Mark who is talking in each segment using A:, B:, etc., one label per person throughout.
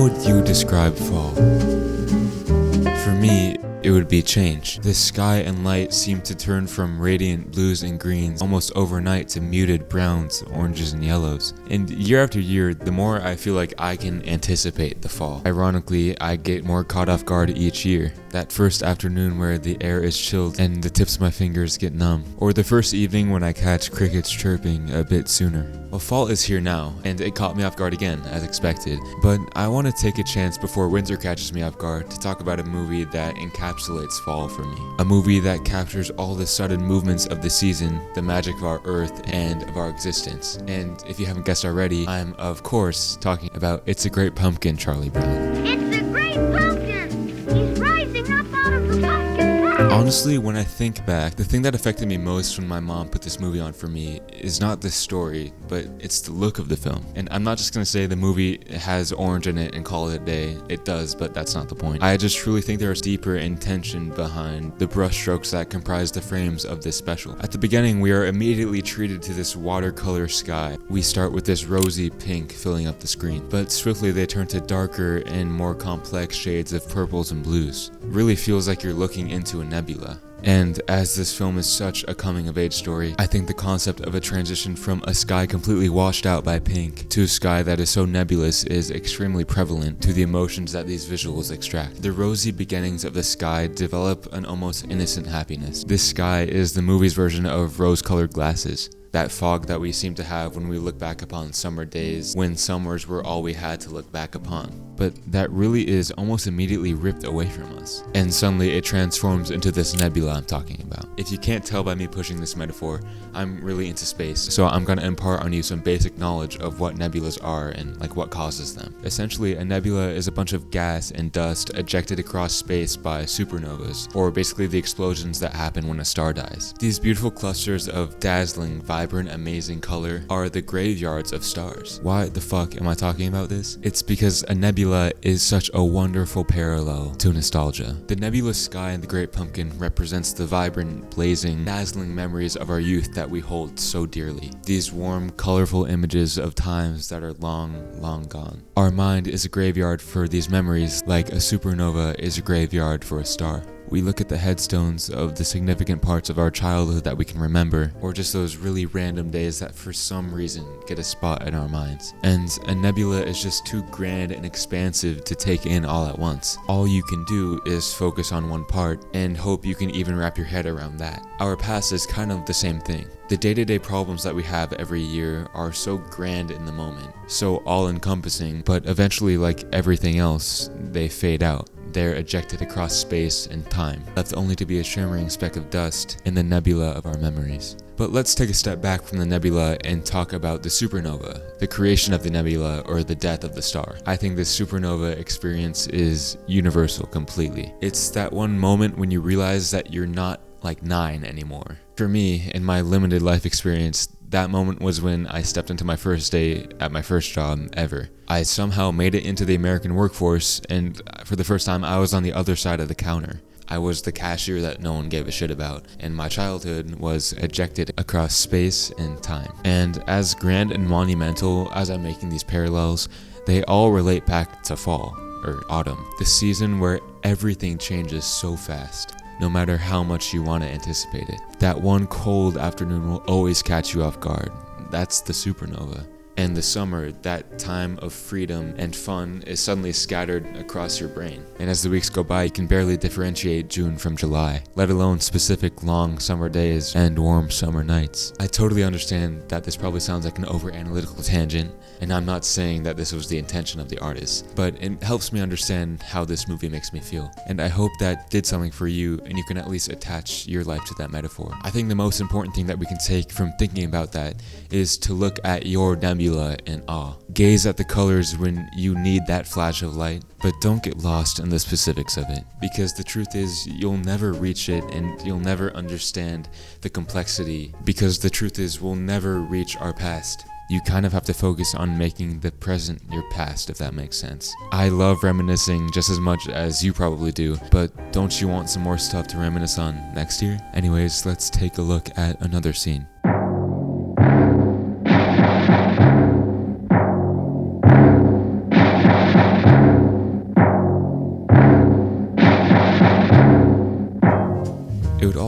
A: would you describe fall? For me, it would be change. The sky and light seem to turn from radiant blues and greens almost overnight to muted browns, oranges, and yellows. And year after year, the more I feel like I can anticipate the fall. Ironically, I get more caught off guard each year. That first afternoon where the air is chilled and the tips of my fingers get numb. Or the first evening when I catch crickets chirping a bit sooner. Well, fall is here now, and it caught me off guard again, as expected. But I want to take a chance before winter catches me off guard to talk about a movie that encapsulates fall for me. A movie that captures all the sudden movements of the season, the magic of our earth, and of our existence. And if you haven't guessed already, I'm of course talking about It's a Great Pumpkin, Charlie Brown.
B: It's a great pumpkin! He's rising up out of the pumpkin patch!
A: Honestly, when I think back, the thing that affected me most when my mom put this movie on for me is not the story, but it's the look of the film. And I'm not just gonna say the movie has orange in it and call it a day. It does, but that's not the point. I just truly think there is deeper intention behind the brushstrokes that comprise the frames of this special. At the beginning, we are immediately treated to this watercolor sky. We start with this rosy pink filling up the screen, but swiftly they turn to darker and more complex shades of purples and blues. It really feels like you're looking into a nebula. And as this film is such a coming-of-age story, I think the concept of a transition from a sky completely washed out by pink to a sky that is so nebulous is extremely prevalent to the emotions that these visuals extract. The rosy beginnings of the sky develop an almost innocent happiness. This sky is the movie's version of rose-colored glasses. That fog that we seem to have when we look back upon summer days, when summers were all we had to look back upon. But that really is almost immediately ripped away from us. And suddenly it transforms into this nebula I'm talking about. If you can't tell by me pushing this metaphor, I'm really into space, so I'm gonna impart on you some basic knowledge of what nebulas are and like what causes them. Essentially, a nebula is a bunch of gas and dust ejected across space by supernovas, or basically the explosions that happen when a star dies. These beautiful clusters of dazzling, vibrant, amazing color are the graveyards of stars. Why the fuck am I talking about this? It's because a nebula is such a wonderful parallel to nostalgia. The nebulous sky in The Great Pumpkin represents the vibrant, blazing, dazzling memories of our youth that we hold so dearly. These warm, colorful images of times that are long, long gone. Our mind is a graveyard for these memories like a supernova is a graveyard for a star. We look at the headstones of the significant parts of our childhood that we can remember, or just those really random days that for some reason get a spot in our minds. And a nebula is just too grand and expansive to take in all at once. All you can do is focus on one part and hope you can even wrap your head around that. Our past is kind of the same thing. The day-to-day problems that we have every year are so grand in the moment, so all-encompassing, but eventually, like everything else, they fade out. They're ejected across space and time, left only to be a shimmering speck of dust in the nebula of our memories. But let's take a step back from the nebula and talk about the supernova, the creation of the nebula or the death of the star. I think this supernova experience is universal completely. It's that one moment when you realize that you're not like 9 anymore. For me, in my limited life experience, that moment was when I stepped into my first day at my first job ever. I somehow made it into the American workforce, and for the first time I was on the other side of the counter. I was the cashier that no one gave a shit about, and my childhood was ejected across space and time. And as grand and monumental as I'm making these parallels, they all relate back to fall, or autumn. The season where everything changes so fast, no matter how much you want to anticipate it. That one cold afternoon will always catch you off guard. That's the supernova. And the summer, that time of freedom and fun, is suddenly scattered across your brain. And as the weeks go by, you can barely differentiate June from July, let alone specific long summer days and warm summer nights. I totally understand that this probably sounds like an over-analytical tangent, and I'm not saying that this was the intention of the artist, but it helps me understand how this movie makes me feel. And I hope that did something for you, and you can at least attach your life to that metaphor. I think the most important thing that we can take from thinking about that is to look at your nebula in awe. Gaze at the colors when you need that flash of light, but don't get lost in the specifics of it, because the truth is you'll never reach it and you'll never understand the complexity, because the truth is we'll never reach our past. You kind of have to focus on making the present your past, if that makes sense. I love reminiscing just as much as you probably do, but don't you want some more stuff to reminisce on next year? Anyways, let's take a look at another scene.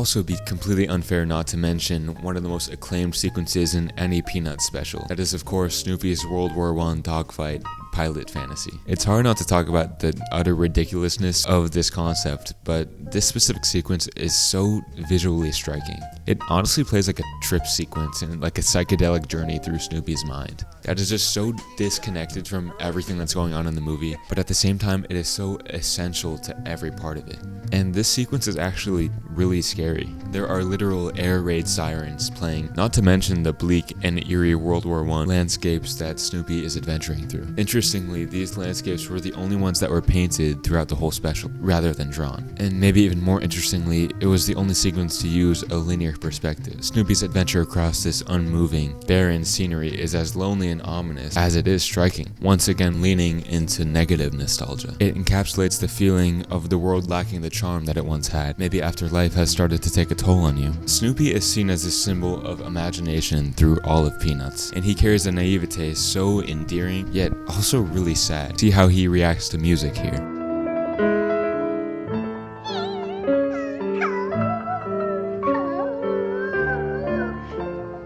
A: also be completely unfair not to mention one of the most acclaimed sequences in any Peanuts special. That is, of course, Snoopy's World War I dogfight pilot fantasy. It's hard not to talk about the utter ridiculousness of this concept, but this specific sequence is so visually striking. It honestly plays like a trip sequence and like a psychedelic journey through Snoopy's mind. That is just so disconnected from everything that's going on in the movie, but at the same time, it is so essential to every part of it. And this sequence is actually really scary. There are literal air raid sirens playing, not to mention the bleak and eerie World War I landscapes that Snoopy is adventuring through. Interestingly, these landscapes were the only ones that were painted throughout the whole special, rather than drawn. And maybe even more interestingly, it was the only sequence to use a linear perspective. Snoopy's adventure across this unmoving, barren scenery is as lonely and ominous as it is striking, once again leaning into negative nostalgia. It encapsulates the feeling of the world lacking the charm that it once had, maybe after life has started to take a toll on you. Snoopy is seen as a symbol of imagination through all of Peanuts, and he carries a naivete so endearing, yet also really sad. See how he reacts to music here.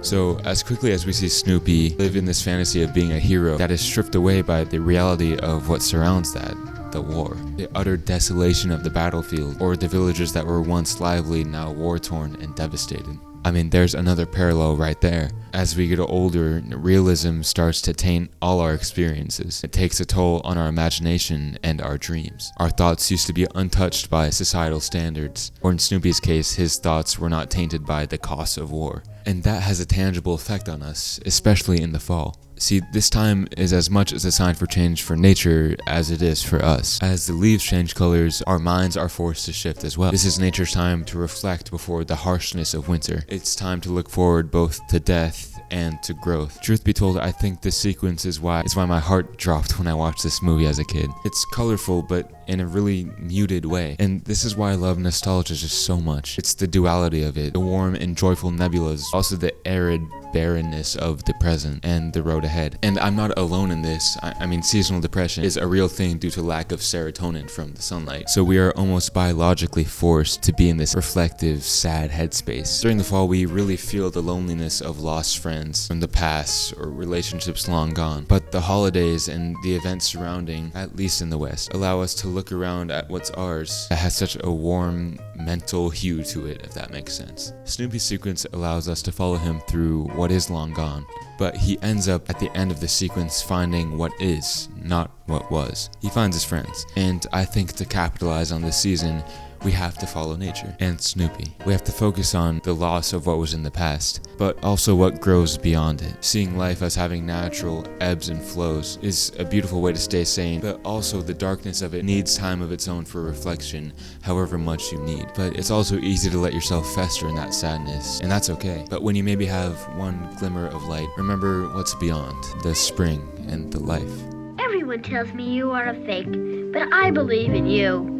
A: So, as quickly as we see Snoopy live in this fantasy of being a hero that is stripped away by the reality of what surrounds that, the war, the utter desolation of the battlefield, or the villages that were once lively, now war-torn and devastated. I mean, there's another parallel right there. As we get older, realism starts to taint all our experiences. It takes a toll on our imagination and our dreams. Our thoughts used to be untouched by societal standards, or in Snoopy's case, his thoughts were not tainted by the costs of war. And that has a tangible effect on us, especially in the fall. See, this time is as much as a sign for change for nature as it is for us. As the leaves change colors, our minds are forced to shift as well. This is nature's time to reflect before the harshness of winter. It's time to look forward both to death and to growth. Truth be told, I think this sequence is why my heart dropped when I watched this movie as a kid. It's colorful, but in a really muted way. And this is why I love nostalgia just so much. It's the duality of it, the warm and joyful nebulas, also the arid barrenness of the present and the road ahead. And I'm not alone in this. I mean, seasonal depression is a real thing due to lack of serotonin from the sunlight. So we are almost biologically forced to be in this reflective, sad headspace. During the fall, we really feel the loneliness of lost friends from the past or relationships long gone. But the holidays and the events surrounding, at least in the West, allow us to look around at what's ours that has such a warm mental hue to it, if that makes sense. Snoopy's sequence allows us to follow him through what is long gone, but he ends up at the end of the sequence finding what is, not what was. He finds his friends, and I think to capitalize on this season, we have to follow nature and Snoopy. We have to focus on the loss of what was in the past, but also what grows beyond it. Seeing life as having natural ebbs and flows is a beautiful way to stay sane, but also the darkness of it needs time of its own for reflection, however much you need. But it's also easy to let yourself fester in that sadness, and that's okay. But when you maybe have one glimmer of light, remember what's beyond, the spring and the life.
B: Everyone tells me you are a fake, but I believe in you.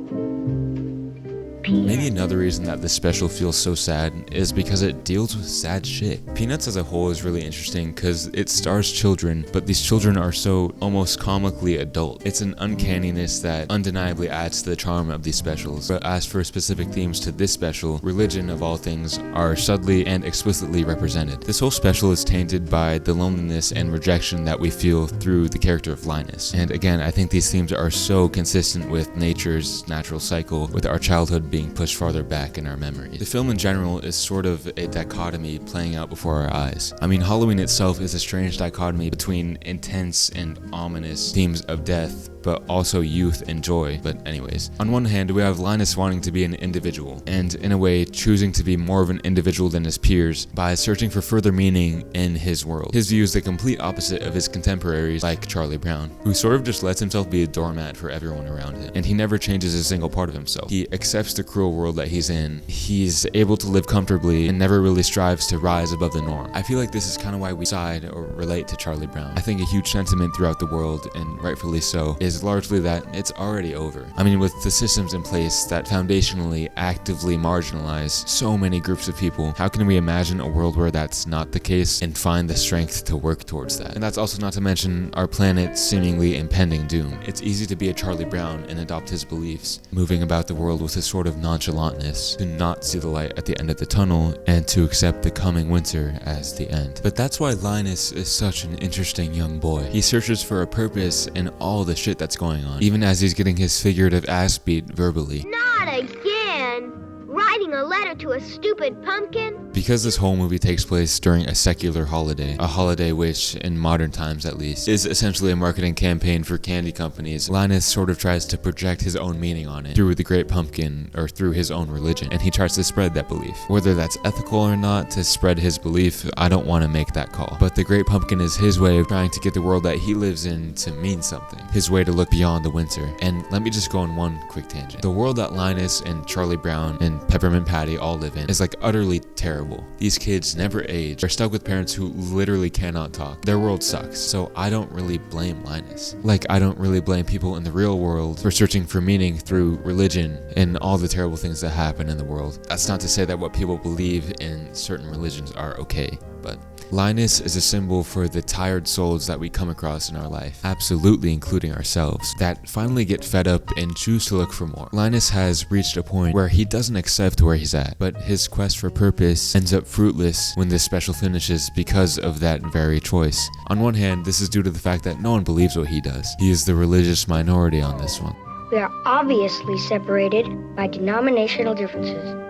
A: Maybe another reason that this special feels so sad is because it deals with sad shit. Peanuts as a whole is really interesting because it stars children, but these children are so almost comically adult. It's an uncanniness that undeniably adds to the charm of these specials. But as for specific themes to this special, religion of all things are subtly and explicitly represented. This whole special is tainted by the loneliness and rejection that we feel through the character of Linus. And again, I think these themes are so consistent with nature's natural cycle, with our childhood being pushed farther back in our memories. The film in general is sort of a dichotomy playing out before our eyes. I mean, Halloween itself is a strange dichotomy between intense and ominous themes of death, but also youth and joy. But anyways, on one hand, we have Linus wanting to be an individual, and in a way, choosing to be more of an individual than his peers by searching for further meaning in his world. His view is the complete opposite of his contemporaries like Charlie Brown, who sort of just lets himself be a doormat for everyone around him, and he never changes a single part of himself. He accepts the cruel world that he's in. He's able to live comfortably and never really strives to rise above the norm. I feel like this is kind of why we side or relate to Charlie Brown. I think a huge sentiment throughout the world, and rightfully so, is is largely that it's already over. I mean, with the systems in place that foundationally actively marginalize so many groups of people, how can we imagine a world where that's not the case and find the strength to work towards that? And that's also not to mention our planet's seemingly impending doom. It's easy to be a Charlie Brown and adopt his beliefs, moving about the world with a sort of nonchalantness, to not see the light at the end of the tunnel and to accept the coming winter as the end. But that's why Linus is such an interesting young boy. He searches for a purpose in all the shit that's going on, even as he's getting his figurative ass beat verbally.
B: Not again! Writing a letter to a stupid pumpkin?
A: Because this whole movie takes place during a secular holiday, a holiday which, in modern times at least, is essentially a marketing campaign for candy companies, Linus sort of tries to project his own meaning on it through the Great Pumpkin or through his own religion, and he tries to spread that belief. Whether that's ethical or not to spread his belief, I don't want to make that call. But the Great Pumpkin is his way of trying to get the world that he lives in to mean something, his way to look beyond the winter. And let me just go on one quick tangent. The world that Linus and Charlie Brown and Peppermint Patty all live in is like utterly terrible. These kids never age. They're stuck with parents who literally cannot talk. Their world sucks, so I don't really blame Linus. Like, I don't really blame people in the real world for searching for meaning through religion and all the terrible things that happen in the world. That's not to say that what people believe in certain religions are okay, but Linus is a symbol for the tired souls that we come across in our life, absolutely including ourselves, that finally get fed up and choose to look for more. Linus has reached a point where he doesn't accept where he's at, but his quest for purpose ends up fruitless when this special finishes because of that very choice. On one hand, this is due to the fact that no one believes what he does. He is the religious minority on this one.
C: We are obviously separated by denominational differences.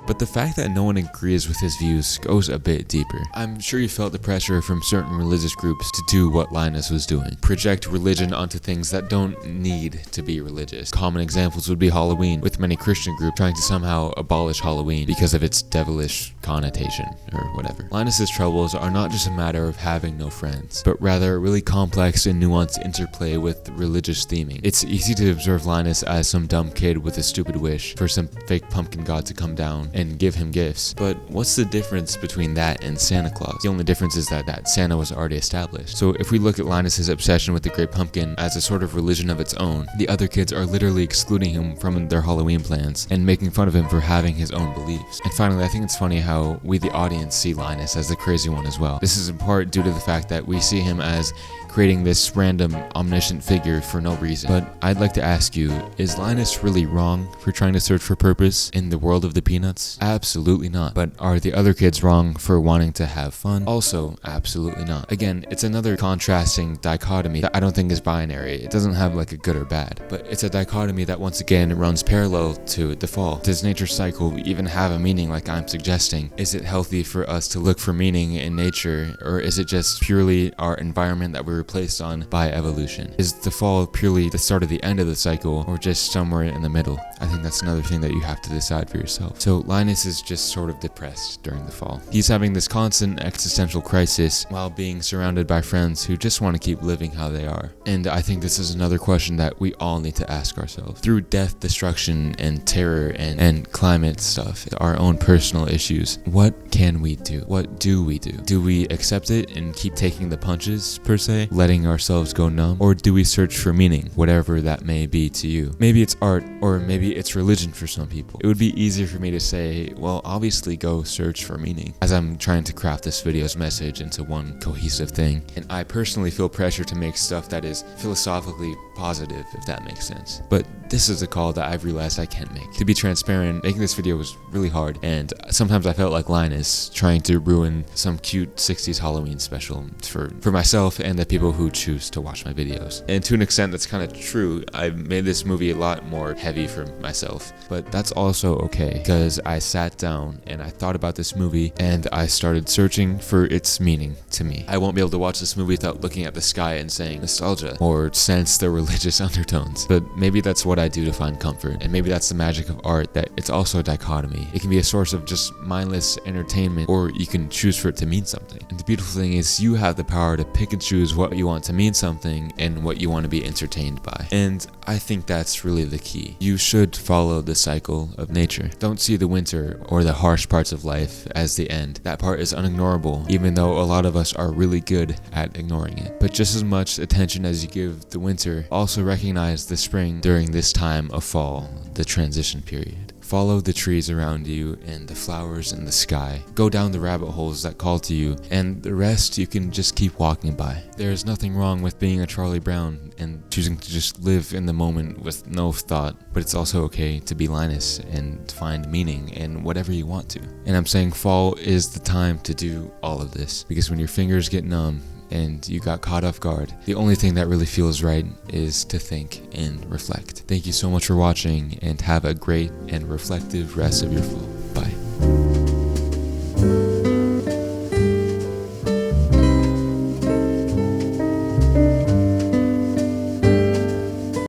A: But the fact that no one agrees with his views goes a bit deeper. I'm sure you felt the pressure from certain religious groups to do what Linus was doing. Project religion onto things that don't need to be religious. Common examples would be Halloween, with many Christian groups trying to somehow abolish Halloween because of its devilish connotation, or whatever. Linus's troubles are not just a matter of having no friends, but rather a really complex and nuanced interplay with religious theming. It's easy to observe Linus as some dumb kid with a stupid wish for some fake pumpkin god to come down and give him gifts. But what's the difference between that and Santa Claus? The only difference is that Santa was already established. So if we look at Linus's obsession with the Great Pumpkin as a sort of religion of its own, the other kids are literally excluding him from their Halloween plans and making fun of him for having his own beliefs. And finally, I think it's funny how we, the audience, see Linus as the crazy one as well. This is in part due to the fact that we see him as creating this random omniscient figure for no reason. But I'd like to ask you, is Linus really wrong for trying to search for purpose in the world of the Peanuts? Absolutely not. But are the other kids wrong for wanting to have fun? Also, absolutely not. Again, it's another contrasting dichotomy that I don't think is binary. It doesn't have like a good or bad, but it's a dichotomy that once again runs parallel to the fall. Does nature's cycle even have a meaning like I'm suggesting? Is it healthy for us to look for meaning in nature, or is it just purely our environment that we were placed on by evolution? Is the fall purely the start of the end of the cycle, or just somewhere in the middle? I think that's another thing that you have to decide for yourself. So Linus is just sort of depressed during the fall. He's having this constant existential crisis while being surrounded by friends who just want to keep living how they are. And I think this is another question that we all need to ask ourselves. Through death, destruction, and terror, and climate stuff, our own personal issues, what can we do? What do we do? Do we accept it and keep taking the punches, per se, letting ourselves go numb? Or do we search for meaning, whatever that may be to you? Maybe it's art, or maybe it's religion for some people. It would be easier for me to say, well, obviously go search for meaning, as I'm trying to craft this video's message into one cohesive thing. And I personally feel pressure to make stuff that is philosophically positive, if that makes sense. But this is a call that I've realized I can't make. To be transparent, making this video was really hard, and sometimes I felt like Linus trying to ruin some cute 60s Halloween special for myself and the people who choose to watch my videos. And to an extent that's kind of true. I made this movie a lot more heavy for myself, but that's also okay, because I sat down and I thought about this movie and I started searching for its meaning to me. I won't be able to watch this movie without looking at the sky and saying nostalgia or sense the religious undertones, but maybe that's what I do to find comfort, and maybe that's the magic of art, that it's also a dichotomy. It can be a source of just mindless entertainment, or you can choose for it to mean something. And the beautiful thing is you have the power to pick and choose what you want to mean something and what you want to be entertained by. And I think that's really the key. You should follow the cycle of nature. Don't see the winter or the harsh parts of life as the end. That part is unignorable, even though a lot of us are really good at ignoring it. But just as much attention as you give the winter, also recognize the spring during this time of fall, the transition period. Follow the trees around you and the flowers in the sky. Go down the rabbit holes that call to you, and the rest you can just keep walking by. There is nothing wrong with being a Charlie Brown and choosing to just live in the moment with no thought, but it's also okay to be Linus and find meaning in whatever you want to. And I'm saying fall is the time to do all of this, because when your fingers get numb and you got caught off guard, the only thing that really feels right is to think and reflect. Thank you so much for watching, and have a great and reflective rest of your fall.